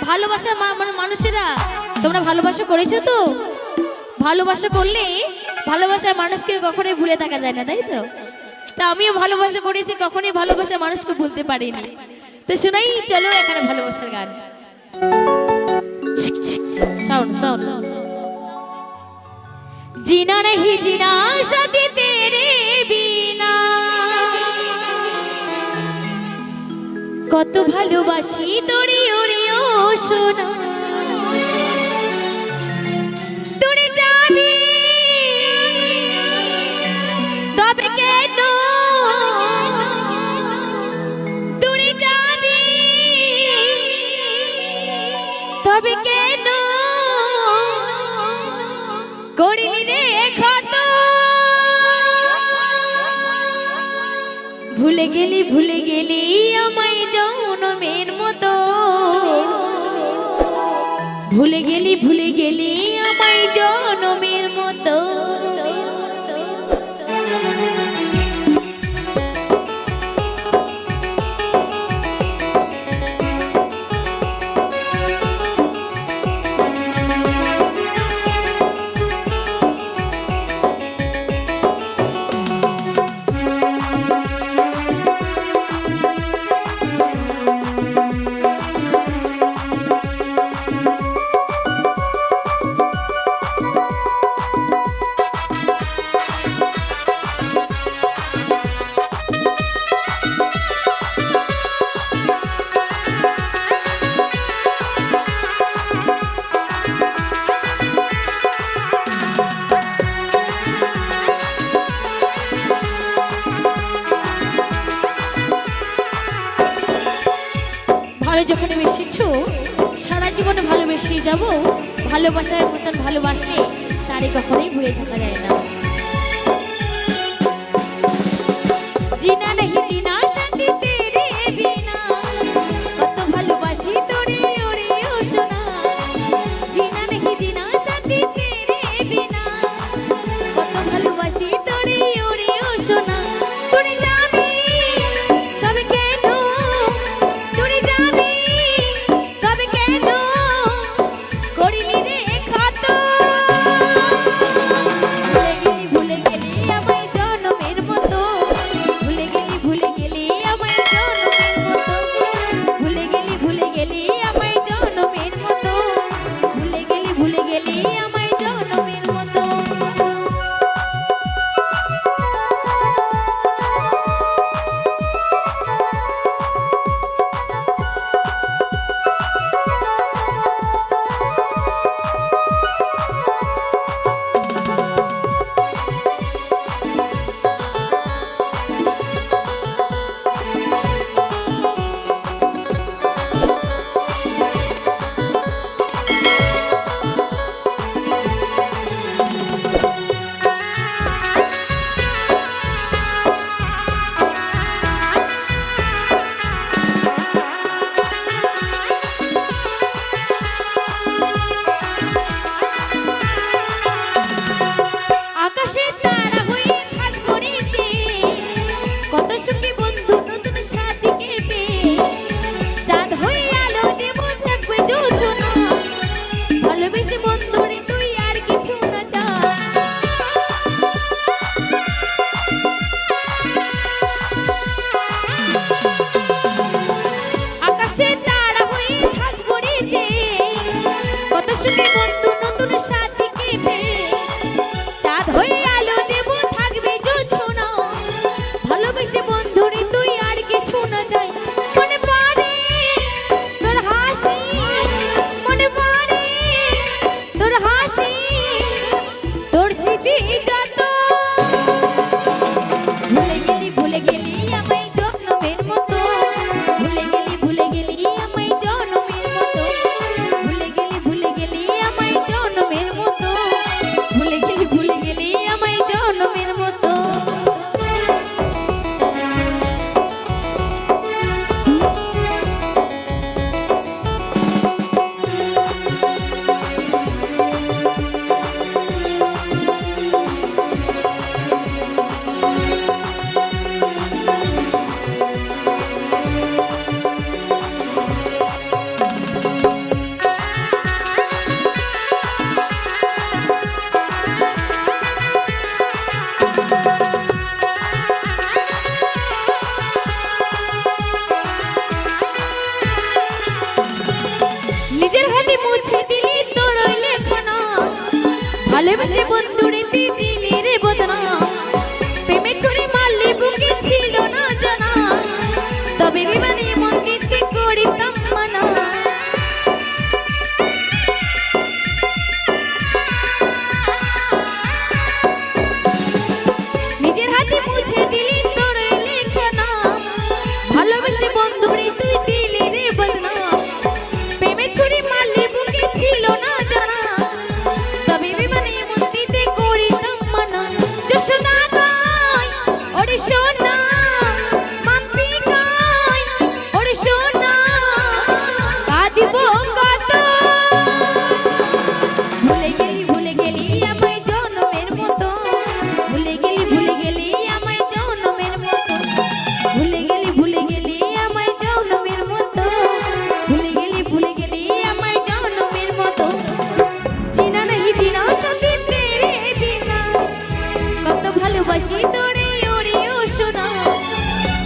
ভালোবাসার মানে মানুষেরা তোমরা ভালোবাসা করেছো তো? ভালোবাসা করলে ভালোবাসার মানুষকে কখনোই ভুলে থাকা যায় না, তাই তো? তা আমিও ভালোবাসা করেছি, কখনোই ভালোবাসার মানুষকে ভুলতে পারিনি। তো শোনাই চলো এখানে ভালোবাসার গান। साउंड साउंड जीना नहीं जीना साथी तेरे बिना কত ভালোবাসি তোরে ওরে ও সোনা তোরে যাবি তবে কেন তোরে যাবি তবে কেন করিলি রে ক্ষত ভুলে গেলি আমায় জনমের মতো ভুলে গেলি আমায় জনমের মতো যখন বেশিছো সারা জীবনে ভালোবেসে যাব ভালোবাসার মতন ভালোবাসে তারে কখনোই ভুলে থাকা যায় না জিনা नहीं जीना साथी तेरे बिना কত ভালোবাসি তোরে ওরে ও সোনা জিনা नहीं जीना साथी तेरे बिना কত ভালোবাসি তোরে ওরে ও সোনা তোরে যাবি তবে কেন তোরে যাবি তবে কেন করিলি রে ক্ষত ভুলে ভালোবেসে বন্ধুরে তুই দিলি রে বদনাম প্রেমে ছুরি মারলে বুকে ছিল না জানা তবে বিমানে মন দিতে করিতাম মানা নিজের হাতে মুছে দিলি তোর লেখা নাম ভালোবেসে বন্ধুরে তুই দিলি রে বদনাম প্রেমে ছুরি মারলে বুকে ছিল না জানা তবে বিমানে মন দিতে করিতাম মানা যশোদা গায় ওরে সোনা মাম্পি গায় ওরে সোনা কাঁদিব কত ভুলে গেলি আমায় জনমের মতো ভুলে গেলি আমায় জনমের মতো ভুলে গেলি আমায় জনমের মতো ভুলে গেলি আমায় জনমের মতো জিনা नहीं জিনা সাথে তেরে বিনা কত ভালোবাসি তোরে ওরে ও সোনা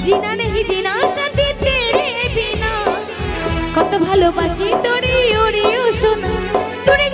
জিনা नहीं জিনা সাথে তেরে বিনা কত ভালোবাসি তোরে ওরে ও সোনা তোরে